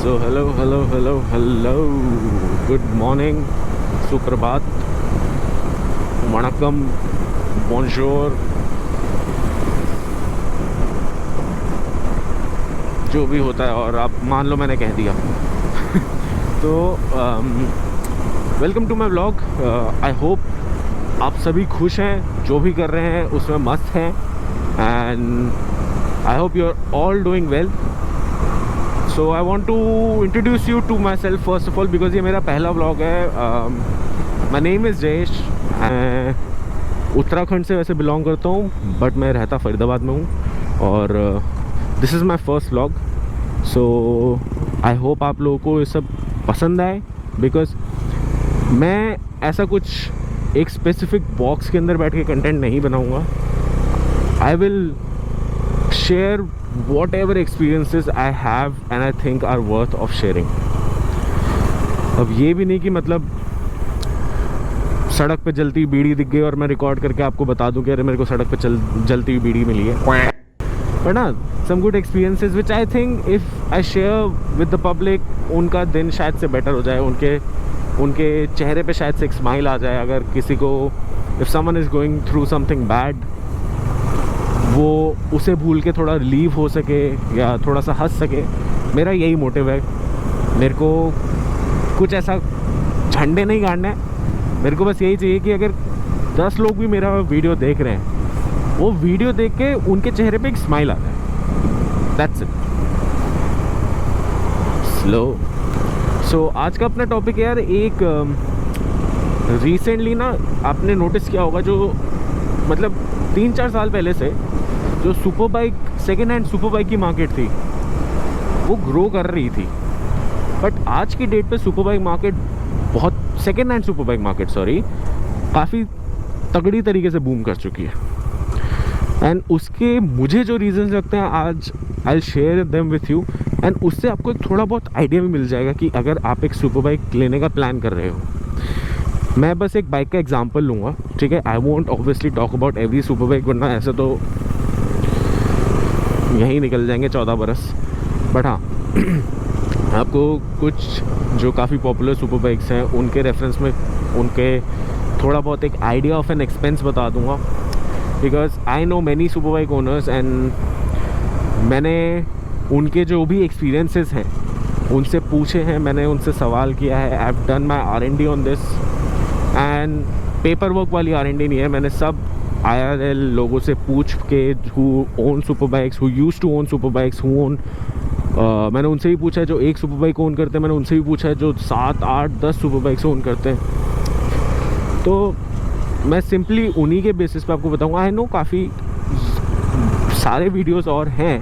So hello good morning, सुप्रभात, वणक्कम, bonjour, जो भी होता है। और आप मान लो मैंने कह दिया तो welcome to my vlog. I hope आप सभी खुश हैं, जो भी कर रहे हैं उसमें मस्त हैं, and I hope you are all doing well. So I want to introduce you to my self first of all, because ये मेरा पहला व्लॉग है। My name is Jayesh. Uttarakhand से वैसे बिलोंग करता हूँ, बट मैं रहता फरीदाबाद में हूँ, और this is my first vlog. So I hope आप लोगों को ये सब पसंद आए, बिकॉज मैं ऐसा कुछ एक स्पेसिफिक बॉक्स के अंदर बैठ के कंटेंट नहीं बनाऊँगा। I will share whatever experiences I have and I think are worth of sharing। अब ये भी नहीं कि मतलब सड़क पे जलती बीड़ी दिख गई और मैं रिकॉर्ड करके आपको बता दूं कि अरे मेरे को सड़क पे जलती हुई बीड़ी मिली है, बट ना some good experiences which I think if I share with the public, उनका दिन शायद से बेटर हो जाए, उनके चेहरे पे शायद से एक स्माइल आ जाए। अगर किसी को if someone is going through something bad, वो उसे भूल के थोड़ा रिलीव हो सके या थोड़ा सा हंस सके, मेरा यही मोटिव है। मेरे को कुछ ऐसा झंडे नहीं गाड़ना है, मेरे को बस यही चाहिए कि अगर 10 लोग भी मेरा वीडियो देख रहे हैं, वो वीडियो देख के उनके चेहरे पे एक स्माइल आ जाए। That's it. स्लो। सो आज का अपना टॉपिक यार, एक रिसेंटली ना आपने नोटिस किया होगा, जो मतलब 3-4 साल पहले से जो super bike, second hand super bike की मार्केट थी, वो ग्रो कर रही थी। बट आज की डेट पे सुपर बाइक मार्केट बहुत, second hand super bike market काफ़ी तगड़ी तरीके से बूम कर चुकी है। एंड उसके मुझे जो रीजंस लगते हैं, आज I share them with you, and उससे आपको एक थोड़ा बहुत आइडिया भी मिल जाएगा कि अगर आप एक सुपर बाइक लेने का प्लान कर रहे हो। मैं बस एक बाइक का एग्जांपल लूँगा, ठीक है। I won't obviously talk about every super bike, वरना ऐसे तो यहीं निकल जाएंगे 14 बरस। बट हाँ आपको कुछ जो काफ़ी पॉपुलर सुपर बाइक्स हैं उनके रेफरेंस में उनके थोड़ा बहुत एक आइडिया ऑफ एन एक्सपेंस बता दूंगा, because I know many super bike owners, and मैंने उनके जो भी एक्सपीरियंसेस हैं उनसे पूछे हैं, मैंने उनसे सवाल किया है। I have done my R&D on this, and paper work वाली R&D नहीं है, मैंने सब IRL लोगों से पूछ के, who own super bikes, who used to own super bikes, who own मैंने उनसे भी पूछा है जो एक सुपर बाइक ओन करते हैं, मैंने उनसे भी पूछा है जो 7, 8, 10 सुपर बाइक्स ओन करते हैं। तो मैं सिंपली उन्हीं के बेसिस पे आपको बताऊंगा। आई नो काफ़ी सारे वीडियोस और हैं,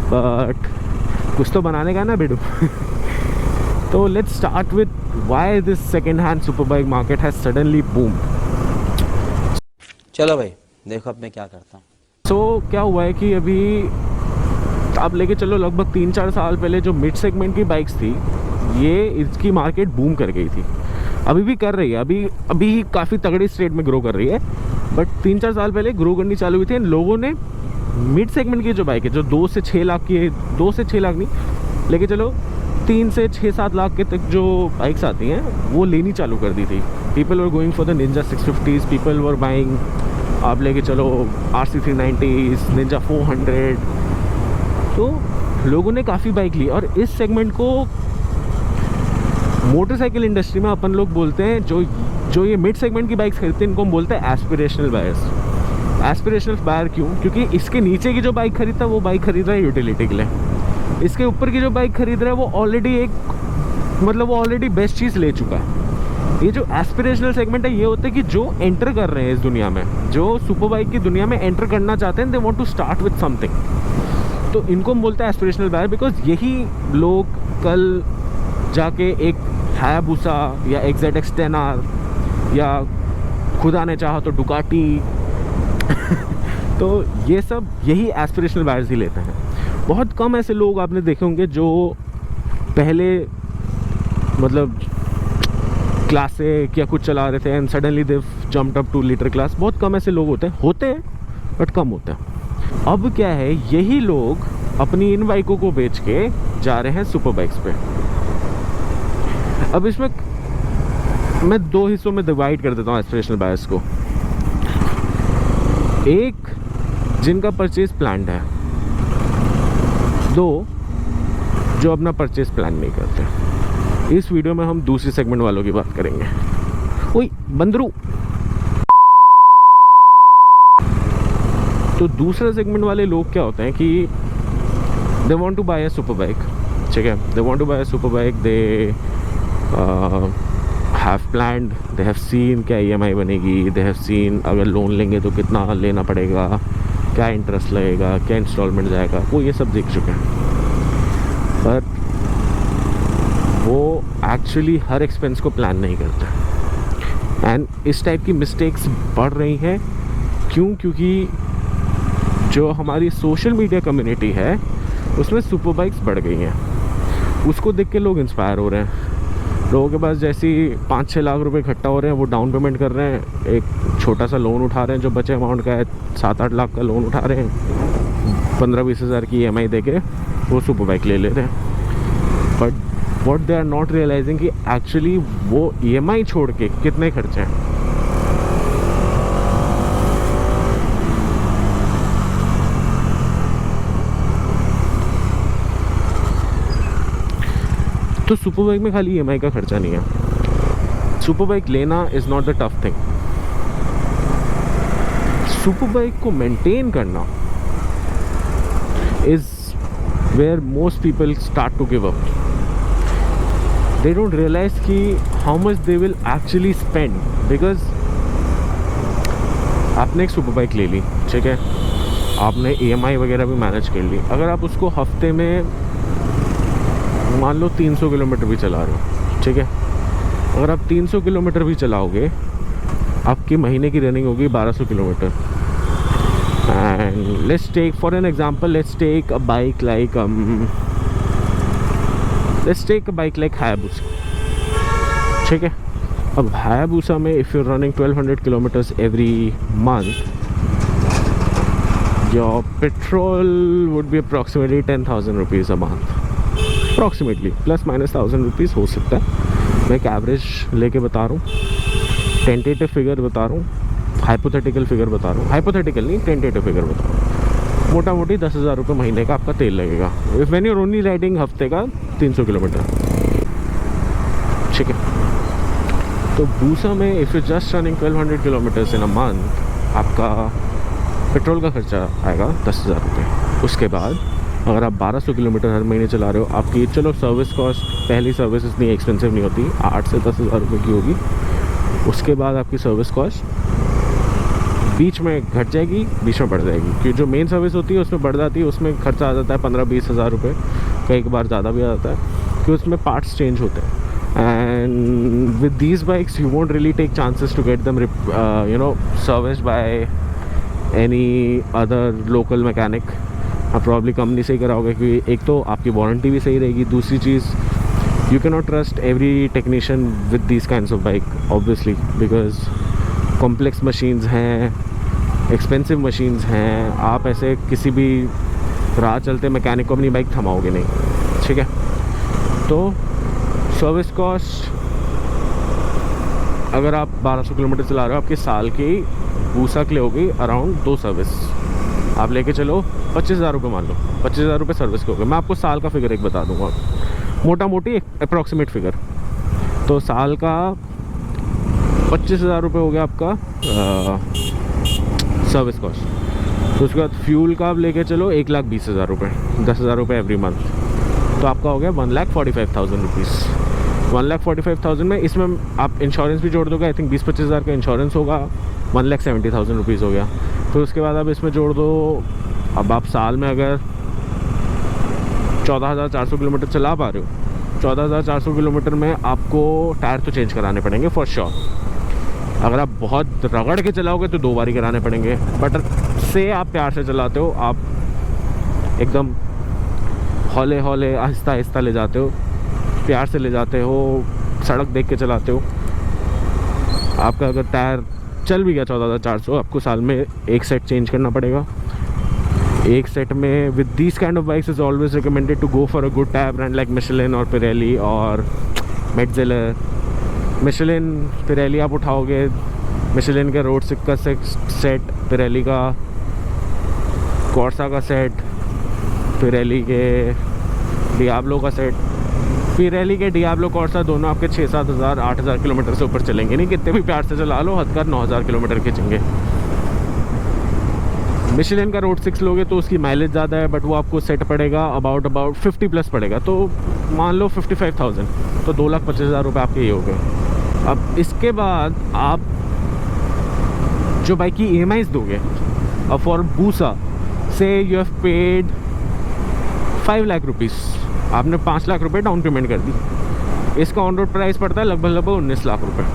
बट कुछ तो बनाने का ना बेडू तो let's start with why this second hand super bike market has suddenly boom. चलो भाई देखो अब मैं क्या करता हूँ। सो क्या हुआ है कि अभी आप लेके चलो लगभग 3-4 साल पहले जो मिड सेगमेंट की बाइक्स थी, ये इसकी मार्केट बूम कर गई थी, अभी भी कर रही है, अभी काफ़ी तगड़ी स्टेट में ग्रो कर रही है। बट 3-4 साल पहले ग्रो करनी चालू हुई थी, लोगों ने मिड सेगमेंट की जो बाइक है, जो 2 से 6 लाख की है, 2 से 6 लाख नहीं लेके चलो 3 से 6-7 लाख के तक जो बाइक्स आती हैं, वो लेनी चालू कर दी थी। People were going for the Ninja 650s, people were buying, आप लेके चलो RC 390s, निंजा 400। तो लोगों ने काफ़ी बाइक ली, और इस सेगमेंट को मोटरसाइकिल इंडस्ट्री में अपन लोग बोलते हैं, जो ये मिड सेगमेंट की बाइक्स खरीदते हैं, इनको हम बोलते हैं एस्पिरेशनल बायर्स। एस्पिरेशनल बायर क्यों? क्योंकि इसके नीचे की जो बाइक खरीदता है वो बाइक खरीद रहा है यूटिलिटी के लिए, इसके ऊपर की जो बाइक खरीद रहा है वो ऑलरेडी बेस्ट चीज़ ले चुका है। ये जो एस्पिरेशनल सेगमेंट है, ये होते हैं कि जो एंटर कर रहे हैं इस दुनिया में, जो सुपर बाइक की दुनिया में एंटर करना चाहते हैं, they want to start with something. तो इनको हम बोलते हैं एस्पिरेशनल बायर, बिकॉज यही लोग कल जाके एक हायाबुसा या XZX 10R या खुदा ने चाहा तो डुकाटी तो ये सब यही एस्पिरेशनल बायर्स ही लेते हैं। बहुत कम ऐसे लोग आपने देखे होंगे जो पहले मतलब क्लासिक या कुछ चला रहे थे and suddenly they jumped up two litre class. बहुत कम ऐसे लोग होते हैं बट कम होते हैं। अब क्या है, यही लोग अपनी इन बाइकों को बेच के जा रहे हैं सुपर बाइक्स पे। अब इसमें मैं 2 हिस्सों में डिवाइड कर देता हूँ एस्पिरेशनल बायर्स को। एक, जिनका परचेज प्लान्ड है, 2, जो अपना परचेज प्लान नहीं करते। इस वीडियो में हम दूसरी सेगमेंट वालों की बात करेंगे। ओए बंदरू। तो दूसरा सेगमेंट वाले लोग क्या होते हैं कि they want to buy a super bike, ठीक है, they want to buy a super bike, they have planned, they have seen क्या EMI बनेगी, दे हैव सीन अगर लोन लेंगे तो कितना लेना पड़ेगा, क्या इंटरेस्ट लगेगा, क्या इंस्टॉलमेंट जाएगा, वो ये सब देख चुके हैं। पर वो एक्चुअली हर एक्सपेंस को प्लान नहीं करते। एंड इस टाइप की मिस्टेक्स बढ़ रही हैं। क्यों? क्योंकि जो हमारी सोशल मीडिया कम्युनिटी है उसमें सुपर बाइक्स बढ़ गई हैं। उसको देख के लोग इंस्पायर हो रहे हैं। लोगों के पास जैसी 5-6 लाख रुपए इकट्ठा हो रहे हैं, वो डाउन पेमेंट कर रहे हैं, एक छोटा सा लोन उठा रहे हैं जो बचे अमाउंट का है, 7-8 लाख का लोन उठा रहे हैं, 15-20 हज़ार की EMI दे के वो सुपर बाइक ले रहे हैं। But what they are not realising कि एक्चुअली वो EMI छोड़ के कितने खर्चे हैं। तो सुपर बाइक में खाली EMI का खर्चा नहीं है। सुपर बाइक लेना is not the tough thing. Super bike को मेंटेन करना is where most people start to give up. They don't realise कि how much they will actually spend. Because आपने एक सुपर बाइक ले ली, ठीक है, आपने EMI वगैरह भी मैनेज कर ली। अगर आप उसको हफ्ते में मान लो 300 किलोमीटर भी चला रहे हो, ठीक है, अगर आप 300 किलोमीटर भी चलाओगे, आपकी महीने की रनिंग होगी 1200 kilometre. And let's take for an example, let's take a bike like Hayabusa, ठीक है। अब हायाबुसा में if you running 1200 kilometres every month, your petrol would be approximately 10,000 rupees a month, approximately, plus minus 1000 rupees हो सकता है। मैं एक average लेके बता रहा हूँ, टेंटेटिव फिगर बता रहा हूँ, हाइपोथेटिकल फिगर बता रहा हूँ, हाइपोथेटिकल नहीं, टेंटेटिव फिगर बता रहा हूँ। मोटा मोटी 10,000 रुपये महीने का आपका तेल लगेगा if when your only riding हफ्ते का 300 किलोमीटर, ठीक है। तो बूसा में if you just running 1200 kilometres in a month, आपका पेट्रोल का खर्चा आएगा 10,000 रुपये। उसके बाद अगर आप 1200 किलोमीटर हर महीने चला रहे हो, आपकी चलो सर्विस कॉस्ट, पहली सर्विस इतनी एक्सपेंसिव नहीं होती, 8 से 10,000 रुपये की होगी। उसके बाद आपकी सर्विस कॉस्ट बीच में घट जाएगी, बीच में बढ़ जाएगी, क्योंकि जो मेन सर्विस होती है उसमें बढ़ जाती है, उसमें खर्चा आ जाता है 15-20 हज़ार रुपये, कई बार ज़्यादा भी आ जाता है, क्योंकि उसमें पार्ट्स चेंज होते हैं। And with these bikes you won't really take chances to get them serviced by any other local mechanic. आप प्रॉब्ली कंपनी से ही कराओगे, क्योंकि एक तो आपकी वारंटी भी सही रहेगी, दूसरी चीज़ you can not trust every technician with these kinds of bike obviously, because complex machines हैं, एक्सपेंसिव मशीन्स हैं। आप ऐसे किसी भी राह चलते मैकेनिक को अपनी बाइक थमाओगे नहीं, ठीक है। तो सर्विस कॉस्ट अगर आप 1200 किलोमीटर चला रहे हो, आपके साल की बूसा के लिए होगी अराउंड 2 सर्विस। आप लेके चलो 25,000 रुपये, मान लो 25,000 रुपये सर्विस के हो गए। मैं आपको साल का फिगर एक बता दूंगा, मोटा मोटी अप्रॉक्सीमेट फिगर। तो साल का 25,000 रुपये हो गया आपका सर्विस कॉस्ट। तो उसके बाद फ्यूल का आप लेके चलो 1,20,000 रुपये, 10,000 रुपये एवरी मंथ, तो आपका हो गया 1,45,000 रुपीज़। 1,45,000 में इसमें आप इंश्योरेंस भी जोड़ दोगे, आई थिंक 20-25 हज़ार का इंश्योरेंस होगा, 1,70,000 रुपीज़ हो गया। फिर उसके बाद आप इसमें जोड़ दो, अब आप साल में अगर 14,400 किलोमीटर चला पा रहे हो, 14,400 किलोमीटर में आपको टायर तो चेंज कराने पड़ेंगे फॉर श्योर। अगर आप बहुत रगड़ के चलाओगे तो 2 बार ही कराने पड़ेंगे, बट से आप प्यार से चलाते हो, आप एकदम हौले हौले आहिस्ता आहिस्ता ले जाते हो, प्यार से ले जाते हो, सड़क देख के चलाते हो, आपका अगर टायर चल भी गया 14,400, आपको साल में 1 सेट चेंज करना पड़ेगा। एक सेट में with these kind of bikes is always recommended to go for a good tyre brand like Michelin और पिरेली और मेटजेलर। मिशेलिन पिरेली आप उठाओगे, मिशेलिन के रोड सिक का सेट, पिरेली का कॉर्सा का सेट, पिरेली के डियाब्लो का सेट। पिरेली के डियाब्लो कॉर्सा दोनों आपके 6-7 हज़ार 8,000 किलोमीटर से ऊपर चलेंगे नहीं, कितने भी प्यार से चला लो, हद कर 9,000 किलोमीटर खींचेंगे। मिशेलिन का रोड 6 लोगे तो उसकी माइलेज ज़्यादा है, बट वो आपको सेट पड़ेगा अबाउट 50 प्लस पड़ेगा, तो मान लो 55,000, तो 2,25,000 रुपये आपके ये हो गए। अब इसके बाद आप जो बाइक की EMIs दोगे, अब फॉर बूसा से you have paid 5 lakh rupees, आपने 5 लाख रुपये डाउन पेमेंट कर दी। इसका ऑन रोड प्राइस पड़ता है लगभग 19 लाख रुपये।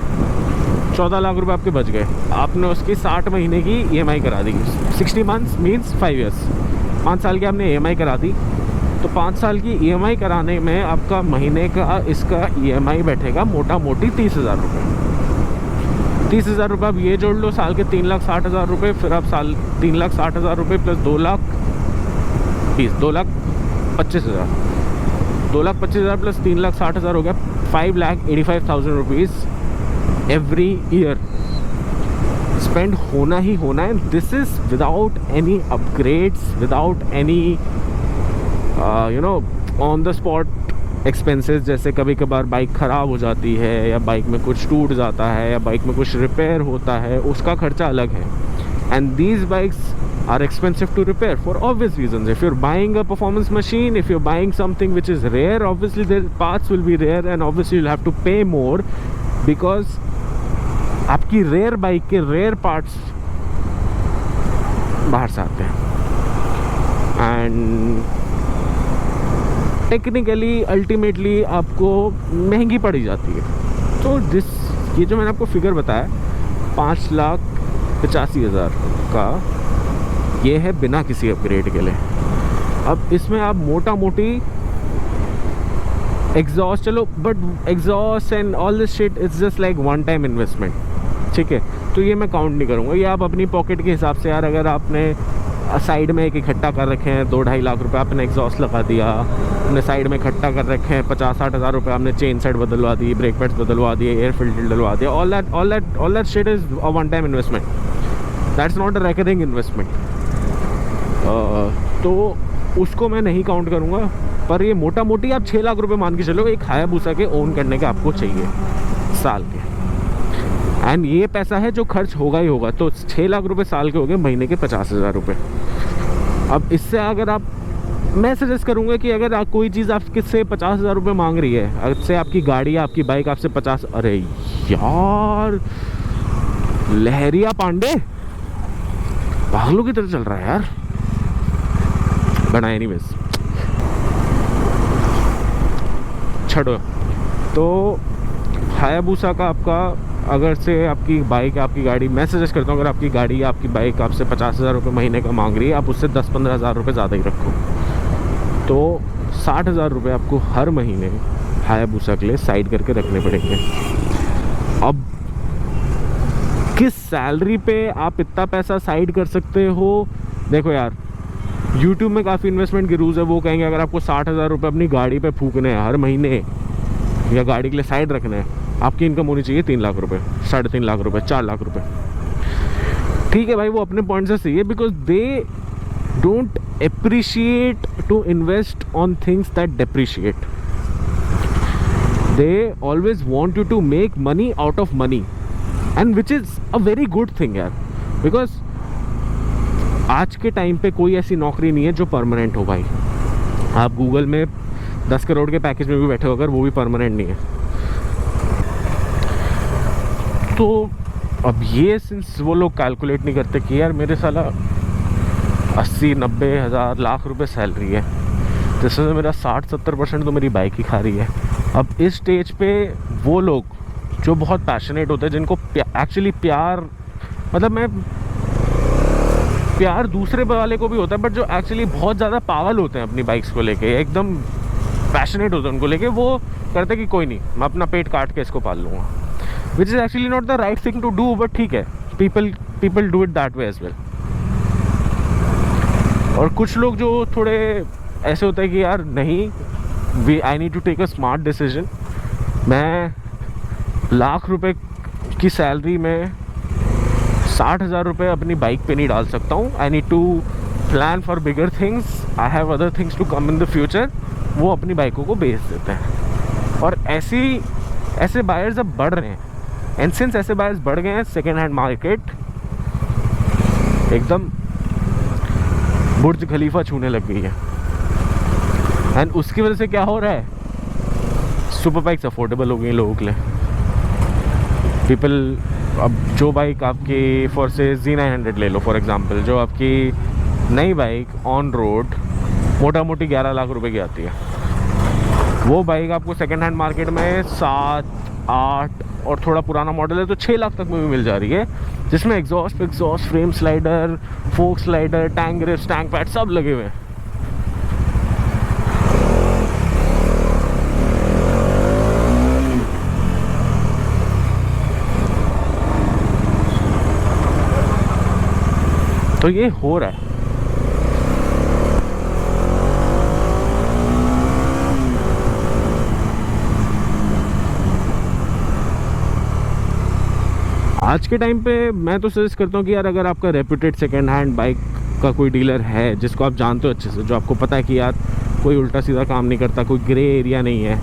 14 लाख रुपए आपके बच गए। आपने उसकी 60 महीने की EMI करा दी। 60 मंथ्स मीन्स 5 ईयर्स, 5 साल की आपने EMI करा दी। तो 5 साल की EMI कराने में आपका महीने का इसका EMI बैठेगा मोटा मोटी 30,000 रुपये। 30,000 रुपये आप ये जोड़ लो, साल के 3,60,000 रुपये, फिर आप साल 3,60,000 रुपये प्लस 2,20,000, 2,25,000, 2,25,000 प्लस 3,60,000 हो गया 5,85,000 रुपीज़ एवरी ईयर स्पेंड होना ही होना है। This is without any upgrades, without any you know on the spot expenses, जैसे कभी कभार बाइक ख़राब हो जाती है या बाइक में कुछ टूट जाता है या बाइक में कुछ रिपेयर होता है, उसका खर्चा अलग है। And these bikes are expensive to repair for obvious reasons. If you're buying a performance machine, if you're buying something which is rare, obviously the parts will be rare and obviously you'll have to pay more because आपकी rare bike के rare parts बाहर से आते हैं and technically ultimately आपको महंगी पड़ी जाती है। तो ये जो मैंने आपको फिगर बताया 5,85,000 का, ये है बिना किसी अपग्रेड के लिए। अब इसमें आप मोटा मोटी एग्जॉस्ट, चलो but exhaust and all this shit it's just like one time investment, ठीक है। तो ये मैं काउंट नहीं करूँगा, ये आप अपनी पॉकेट के हिसाब से, यार अगर आपने साइड में एक इकट्ठा कर रखे हैं 2-2.5 लाख रुपए, आपने एग्जॉस्ट लगा दिया, आपने साइड में इकट्ठा कर रखे हैं 50-60 हज़ार रुपये, आपने चेन सेट बदलवा दी, ब्रेक पैड्स बदलवा दिए, एयर फिल्टर डलवा दिया, all that shit is a one time investment, that's not a recurring investment. तो उसको मैं नहीं काउंट करूँगा। पर ये मोटा मोटी आप 6 लाख रुपए मान के चलो एक हायाबुसा के ओन करने के आपको चाहिए साल के, एंड ये पैसा है जो खर्च होगा ही होगा। तो 6 लाख रुपए साल के हो गए, महीने के 50,000 रुपये। अब इससे अगर आप, मैं सजेस्ट करूँगा कि अगर आप कोई चीज़ आपके से 50,000 रुपये मांग रही है, अगर से आपकी गाड़ी आपकी बाइक आपसे 50, अरे यार लहरिया पांडे पागलों की तरह चल रहा है यार, बना एनीवेज छोड़ो। तो हायाबुसा का आपका, अगर से आपकी बाइक आपकी गाड़ी, मैं सजेस्ट करता हूँ अगर आपकी गाड़ी आपकी बाइक आपसे 50,000 रुपये महीने का मांग रही है, आप उससे 10-15 हज़ार रुपये ज़्यादा ही रखो, तो 60,000 रुपये आपको हर महीने हायाबुसा के लिए साइड करके रखने पड़ेंगे। अब किस सैलरी पे आप इतना पैसा साइड कर सकते हो? देखो यार, YouTube में काफ़ी इन्वेस्टमेंट के रूल्स है, वो कहेंगे अगर आपको 60,000 रुपये अपनी गाड़ी पे फूकने हैं हर महीने या गाड़ी के लिए साइड रखना है, आपकी इनकम होनी चाहिए 3 लाख रुपये, 3.5 लाख रुपये, 4 लाख रुपये। ठीक है भाई, वो अपने पॉइंट से सही है, because they don't appreciate to invest on things that depreciate. They always want you to make money out of money, and which is a very good thing यार, बिकॉज आज के टाइम पे कोई ऐसी नौकरी नहीं है जो परमानेंट हो भाई। आप गूगल में 10 करोड़ के पैकेज में भी बैठे हो अगर, वो भी परमानेंट नहीं है। तो अब ये सिंस वो लोग कैलकुलेट नहीं करते कि यार मेरे साला 80-90 हज़ार लाख रुपए सैलरी है, जिसमें मेरा 60-70% तो मेरी बाइक ही खा रही है। अब इस स्टेज पे वो लोग जो बहुत पैशनेट होते हैं, जिनको एक्चुअली प्यार, मतलब मैं प्यार दूसरे वाले को भी होता है, बट जो एक्चुअली बहुत ज़्यादा पागल होते हैं अपनी बाइक्स को लेके, एकदम पैशनेट होते हैं उनको लेके, वो करते कि कोई नहीं, मैं अपना पेट काट के इसको पाल लूँगा, which is actually not the right thing to do, but ठीक है, people do it that way as well. और कुछ लोग जो थोड़े ऐसे होता है कि यार नहीं, I need to take a smart decision. मैं लाख रुपए की सैलरी में 60,000 रुपये अपनी बाइक पे नहीं डाल सकता हूँ। I need to plan for bigger things, I have other things to come in the future. वो अपनी बाइकों को बेच देते हैं और ऐसे बायर्स अब बढ़ रहे हैं। एंड सिंस ऐसे बायर्स बढ़ गए हैं, सेकेंड हैंड मार्केट एकदम बुर्ज खलीफा छूने लग गई है। एंड उसकी वजह से क्या हो रहा है, सुपर बाइक्स अफोर्डेबल हो गई लोगों के लिए। पीपल, अब जो बाइक आपकी फॉर से Z900 ले लो फॉर एग्जांपल, जो आपकी नई बाइक ऑन रोड मोटा मोटी 11 लाख रुपए की आती है, वो बाइक आपको सेकेंड हैंड मार्केट में 7, 8 और थोड़ा पुराना मॉडल है तो 6 लाख तक में भी मिल जा रही है, जिसमें exhaust frame slider, fork slider, tank grips, tank pad सब लगे हुए हैं। तो ये हो रहा है। आज के टाइम पे मैं तो सजेस्ट करता हूँ कि यार अगर आपका रेप्यूटेड सेकेंड हैंड बाइक का कोई डीलर है जिसको आप जानते हो अच्छे से, जो आपको पता है कि यार कोई उल्टा सीधा काम नहीं करता, कोई ग्रे एरिया नहीं है,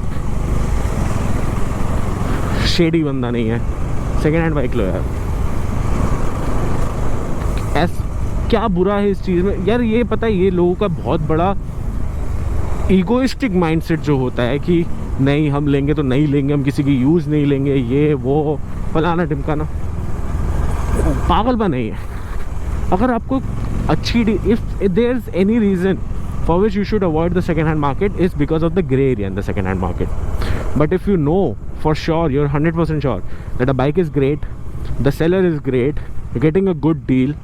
शेडी बंदा नहीं है, सेकेंड हैंड बाइक लो यार। क्या बुरा है इस चीज़ में यार? ये पता है, ये लोगों का बहुत बड़ा ईगोइस्टिक माइंडसेट जो होता है कि नहीं हम लेंगे तो नहीं लेंगे, हम किसी की यूज़ नहीं लेंगे, ये वो फलाना टिमकाना, पागलपन नहीं है। अगर आपको अच्छी, if there is any reason for which you should avoid the second hand market is because of the grey area in the second hand market. But if you know for sure, you are 100% sure that a bike is great, the seller is great, you getting a good deal,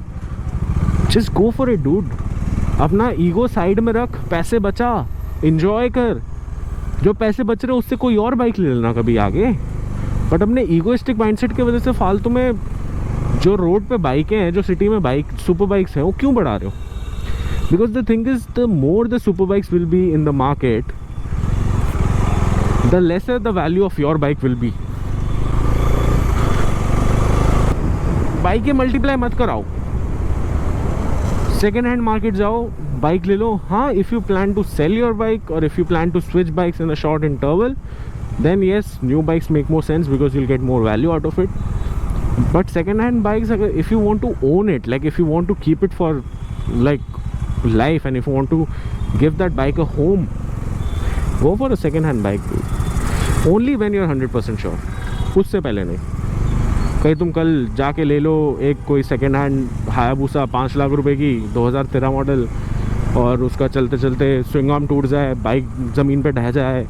just go for it dude. अपना ego side में रख, पैसे बचा, enjoy कर। जो पैसे बच रहे उससे कोई और बाइक ले लेना कभी आगे। बट अपने ईगोइस्टिक माइंडसेट की वजह से फालतू में जो रोड पे बाइकें हैं, जो सिटी में बाइक सुपर बाइक्स हैं, वो क्यों बढ़ा रहे हो? Because the thing is, the more the super bikes will be in the market, the lesser the value of your bike will be. बाइकें मल्टीप्लाई मत कराओ, सेकेंड हैंड मार्केट जाओ, बाइक ले लो। हाँ, if you plan to sell your bike और if you plan to switch bikes in a short interval, then yes, new bikes make more sense because you'll get more value out of it. But second hand bikes, if you want to own it, like if you want to keep it for like life and if you want to give that bike a home, go for a second hand bike only when you're 100% sure. उससे पहले नहीं। कहीं तुम कल जाके ले लो एक कोई सेकेंड हैंड हायाबुसा 5 लाख रुपए की 2013 मॉडल और उसका चलते चलते स्विंग आर्म टूट जाए, बाइक ज़मीन पे ढह जाए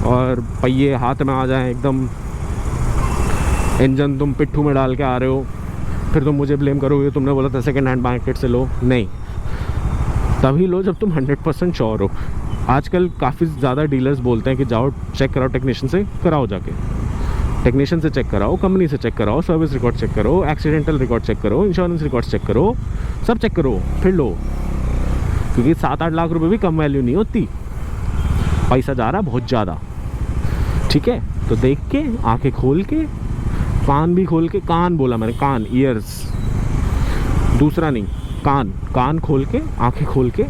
और पहिए हाथ में आ जाए एकदम, इंजन तुम पिट्ठू में डाल के आ रहे हो, फिर तुम मुझे ब्लेम करोगे तुमने बोला था सेकेंड हैंड मार्केट से लो। नहीं, तभी लो जब तुम 100% श्योर हो। आजकल काफ़ी ज़्यादा डीलर्स बोलते हैं कि जाओ चेक कराओ, टेक्नीशियन से कराओ, जाके टेक्नीशियन से चेक कराओ, कंपनी से चेक कराओ, सर्विस रिकॉर्ड चेक करो, एक्सीडेंटल रिकॉर्ड चेक करो, इंश्योरेंस रिकॉर्ड चेक करो, सब चेक करो फिर लो। क्योंकि 7-8 लाख रुपए भी कम वैल्यू नहीं होती, पैसा जा रहा बहुत ज़्यादा। ठीक है, तो देख के, आंखें खोल के, कान भी खोल के, कान बोला मैंने, कान, ईयर्स, दूसरा नहीं, कान खोल के, आंखें खोल के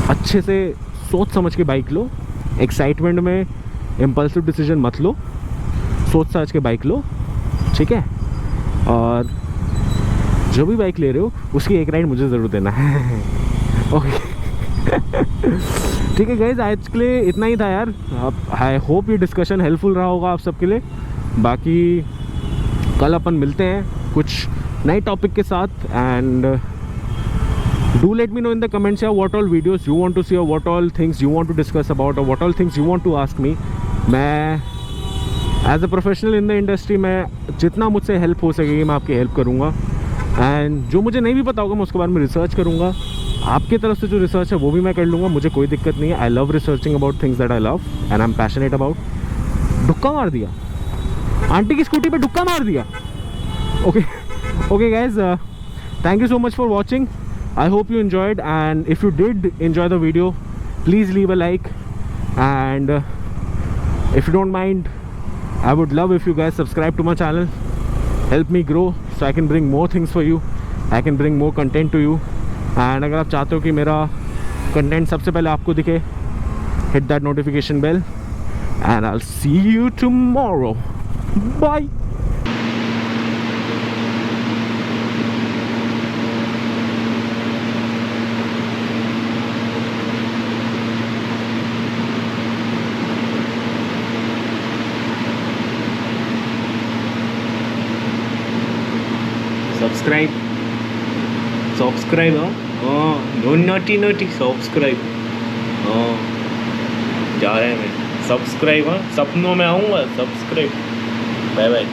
अच्छे से सोच समझ के बाइक लो। एक्साइटमेंट में इम्पल्सिव डिसीजन मत लो, सोच समझ के बाइक लो। ठीक है, और जो भी बाइक ले रहे हो उसकी एक राइड मुझे ज़रूर देना है। ओके, ठीक है गाइज, आज के लिए इतना ही था यार। आई होप ये डिस्कशन हेल्पफुल रहा होगा आप सबके लिए। बाकी कल अपन मिलते हैं कुछ नए टॉपिक के साथ। And do let me know in the comments what all videos you want to see और what all things you want to discuss about और what all things you want to ask me. मैं as a professional in the industry, मैं जितना मुझसे help हो सकेगी मैं आपकी हेल्प करूँगा। एंड जो मुझे नहीं भी पता होगा मैं उसके बारे में रिसर्च करूँगा। आपकी तरफ से जो रिसर्च है वो भी मैं कर लूँगा, मुझे कोई दिक्कत नहीं है। I love researching about things that I love and I am passionate about. धुक्का मार दिया, आंटी की स्कूटी पे धुक्का मार दिया। Okay guys, thank you so much for watching. I hope you enjoyed, and if you did enjoy the video, please leave a like, and if you don't mind, I would love if you guys subscribe to my channel. Help me grow so I can bring more things for you. I can bring more content to you. And अगर आप चाहते हो कि मेरा content सबसे पहले आपको दिखे, hit that notification bell, and I'll see you tomorrow. Bye. Subscribe no नोटी सब्सक्राइब जा रहे हैं मैं सब्सक्राइब सपनों में आऊँगा सब्सक्राइब बाय बाय